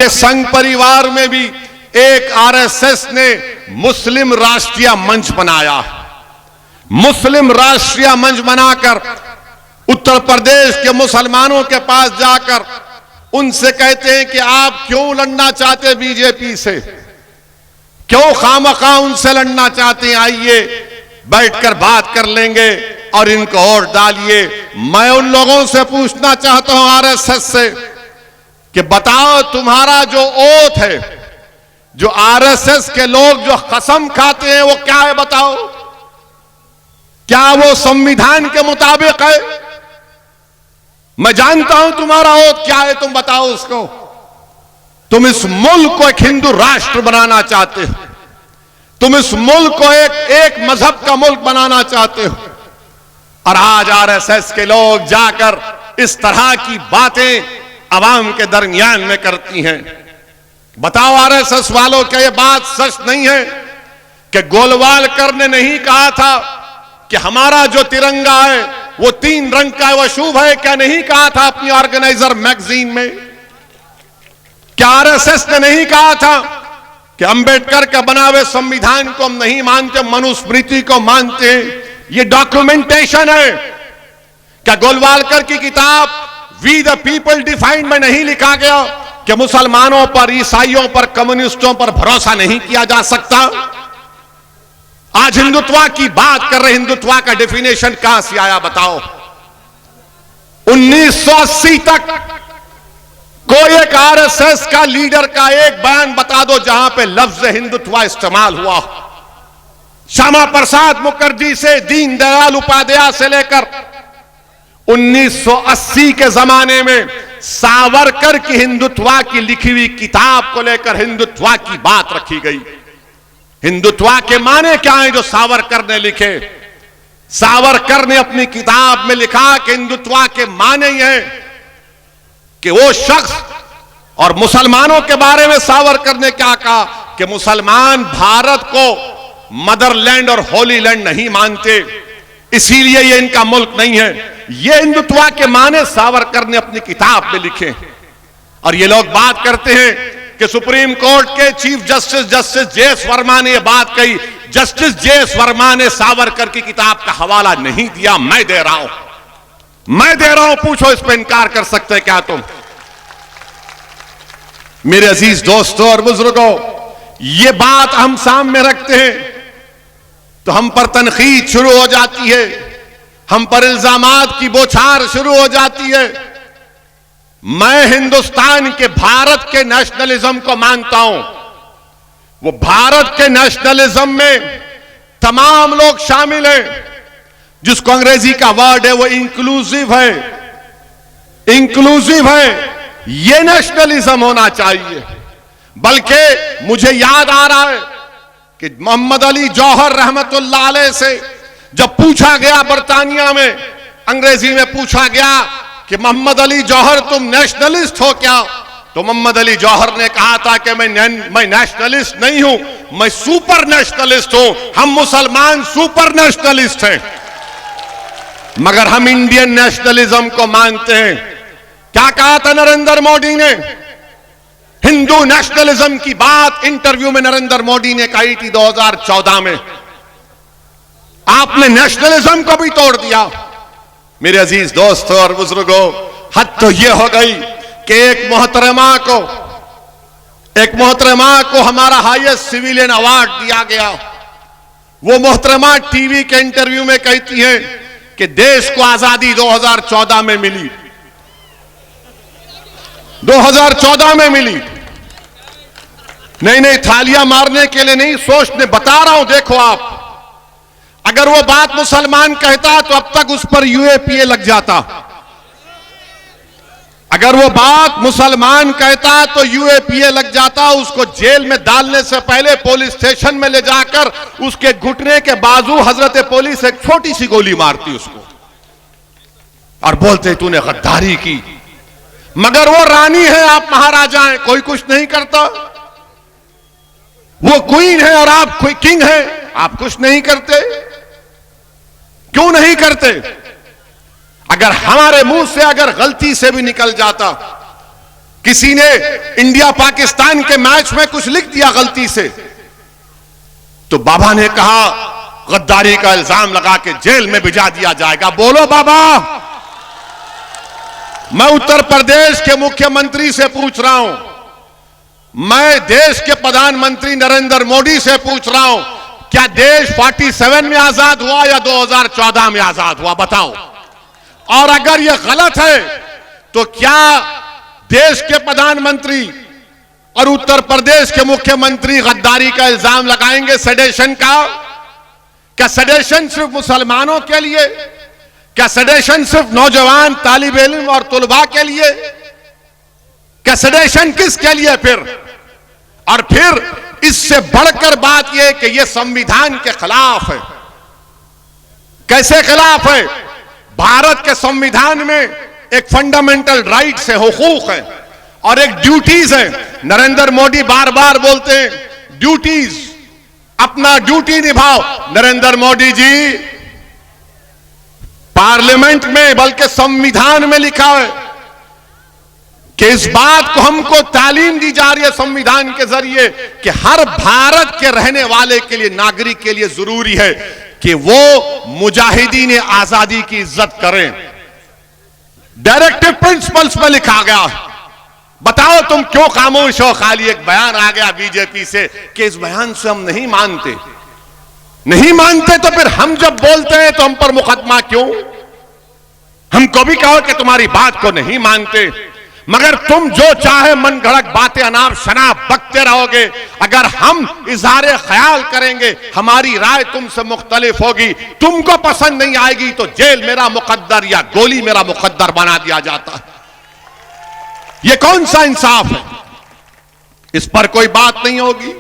के संघ परिवार में भी एक आरएसएस ने मुस्लिम राष्ट्रीय मंच बनाया। मुस्लिम राष्ट्रीय मंच बनाकर उत्तर प्रदेश के मुसलमानों के पास जाकर उनसे कहते हैं कि आप क्यों लड़ना चाहते बीजेपी से, क्यों खामखा उनसे लड़ना चाहते हैं, आइए बैठकर बात कर लेंगे और इनको वोट डालिए। मैं उन लोगों से पूछना चाहता हूं आरएसएस से कि बताओ तुम्हारा जो ओथ है, जो आरएसएस के लोग जो कसम खाते हैं वो क्या है, बताओ क्या वो संविधान के मुताबिक है? मैं जानता हूं तुम्हारा ओथ क्या है, तुम बताओ उसको। तुम इस मुल्क को एक हिंदू राष्ट्र बनाना चाहते हो, तुम इस मुल्क को एक मजहब का मुल्क बनाना चाहते हो, और आज आरएसएस के लोग जाकर इस तरह की बातें अवाम के दरमियान में करती हैं। बताओ आरएसएस वालों, क्या यह बात सच नहीं है कि गोलवालकर ने नहीं कहा था कि हमारा जो तिरंगा है वो 3 रंग का है, वो शुभ है? क्या नहीं कहा था अपनी ऑर्गेनाइजर मैगजीन में? क्या आरएसएस ने नहीं कहा था कि अंबेडकर का बना हुए संविधान को हम नहीं मानते, मनुस्मृति को मानते हैं? ये डॉक्यूमेंटेशन है। क्या गोलवालकर की किताब वी द पीपल डिफाइंड में नहीं लिखा गया कि मुसलमानों पर, ईसाइयों पर, कम्युनिस्टों पर भरोसा नहीं किया जा सकता? आज हिंदुत्व की बात कर रहे, हिंदुत्व का डेफिनेशन कहां से आया बताओ? 1980 तक कोई एक आरएसएस का लीडर का एक बयान बता दो जहां पे लफ्ज हिंदुत्व इस्तेमाल हुआ। श्यामा प्रसाद मुखर्जी से दीनदयाल उपाध्याय से लेकर 1980 के जमाने में सावरकर की हिंदुत्व की लिखी हुई किताब को लेकर हिंदुत्व की बात रखी गई। हिंदुत्व के माने क्या है जो सावरकर ने लिखे? सावरकर ने अपनी किताब में लिखा कि हिंदुत्व के माने ही है कि वो शख्स, और मुसलमानों के बारे में सावरकर ने क्या कहा कि मुसलमान भारत को मदरलैंड और होली लैंड नहीं मानते, इसीलिए ये इनका मुल्क नहीं है। ये हिंदुत्व के माने सावरकर ने अपनी किताब में लिखे। और ये लोग बात करते हैं कि सुप्रीम कोर्ट के चीफ जस्टिस जे.एस. वर्मा ने यह बात कही। Justice JS. वर्मा ने सावरकर की किताब का हवाला नहीं दिया, मैं दे रहा हूं, मैं दे रहा हूं। पूछो इस पर इनकार कर सकते क्या तुम? मेरे अजीज दोस्तों और बुजुर्गों, ये बात हम सामने रखते हैं तो हम पर तनकीद शुरू हो जाती है, हम पर इल्जामात की बौछार शुरू हो जाती है। मैं हिंदुस्तान के, भारत के नेशनलिज्म को मानता हूं। वो भारत के नेशनलिज्म में तमाम लोग शामिल हैं, जिसको अंग्रेजी का वर्ड है वो इंक्लूसिव है, इंक्लूसिव है। ये नेशनलिज्म होना चाहिए। बल्कि मुझे याद आ रहा है कि मोहम्मद अली जौहर रहमतुल्लाह अलैह से जब पूछा गया, बरतानिया में अंग्रेजी में पूछा गया कि मोहम्मद अली जौहर तुम नेशनलिस्ट हो क्या, तो मोहम्मद अली जौहर ने कहा था कि मैं नेशनलिस्ट नहीं हूं, मैं सुपर नेशनलिस्ट हूं। हम मुसलमान सुपर नेशनलिस्ट हैं, मगर हम इंडियन नेशनलिज्म को मानते हैं। क्या कहा था नरेंद्र मोदी ने? हिंदू नेशनलिज्म की बात इंटरव्यू में नरेंद्र मोदी ने कही थी 2014 में। आपने नेशनलिज्म को भी तोड़ दिया। मेरे अजीज दोस्तों और बुजुर्गों, हद तो यह हो गई कि एक मोहतरमा को हमारा हाईएस्ट सिविलियन अवार्ड दिया गया। वो मोहतरमा टीवी के इंटरव्यू में कहती हैं कि देश को आजादी 2014 में मिली, 2014 में मिली। नहीं, थालियां मारने के लिए नहीं, सोचने बता रहा हूं। देखो आप, अगर वो बात मुसलमान कहता तो अब तक उस पर यूएपीए लग जाता। अगर वो बात मुसलमान कहता तो यूएपीए लग जाता। उसको जेल में डालने से पहले पुलिस स्टेशन में ले जाकर उसके घुटने के बाजू हजरत पुलिस एक छोटी सी गोली मारती उसको और बोलते तूने गद्दारी की। मगर वो रानी है, आप महाराजा हैं, कोई कुछ नहीं करता। वो क्वीन है और आप किंग हैं, आप कुछ नहीं करते। क्यों नहीं करते? अगर हमारे मुंह से अगर गलती से भी निकल जाता किसी ने इंडिया पाकिस्तान के मैच में कुछ लिख दिया गलती से, तो बाबा ने कहा गद्दारी का इल्जाम लगा के जेल में भिजा दिया जाएगा। बोलो बाबा। मैं उत्तर प्रदेश के मुख्यमंत्री से पूछ रहा हूं, मैं देश के प्रधानमंत्री नरेंद्र मोदी से पूछ रहा हूं, क्या देश 47 में आजाद हुआ या 2014 में आजाद हुआ? बताओ। और अगर यह गलत है तो क्या देश के प्रधानमंत्री और उत्तर प्रदेश के मुख्यमंत्री गद्दारी का इल्जाम लगाएंगे सेडेशन का? क्या सेडेशन सिर्फ मुसलमानों के लिए? क्या सेडेशन सिर्फ नौजवान तालिब इल्म और तुलबा के लिए? क्या सेडेशन किसके लिए फिर? और फिर इससे बढ़कर बात यह कि यह संविधान के खिलाफ है। कैसे खिलाफ है? भारत के संविधान में एक फंडामेंटल राइट्स है, हुकूक है, और एक ड्यूटीज है। नरेंद्र मोदी बार बार बोलते हैं ड्यूटीज, अपना ड्यूटी निभाओ। नरेंद्र मोदी जी, पार्लियामेंट में बल्कि संविधान में लिखा है कि इस बात को हमको तालीम दी जा रही है संविधान के जरिए कि हर भारत के रहने वाले के लिए, नागरिक के लिए जरूरी है कि वो मुजाहिदीन आजादी की इज्जत करें। डायरेक्टिव प्रिंसिपल्स में लिखा गया। बताओ तुम क्यों खामोश हो? खाली एक बयान आ गया बीजेपी से कि इस बयान से हम नहीं मानते। नहीं मानते तो फिर हम जब बोलते हैं तो हम पर मुकदमा क्यों? हमको भी कहो कि तुम्हारी बात को नहीं मानते, मगर तुम जो चाहे मन घड़क बातें अनाप शनाप बकते रहोगे। अगर हम इजहार ख्याल करेंगे, हमारी राय तुमसे मुख्तलिफ होगी, तुमको पसंद नहीं आएगी तो जेल मेरा मुकद्दर या गोली मेरा मुकद्दर बना दिया जाता है। यह कौन सा इंसाफ है? इस पर कोई बात नहीं होगी।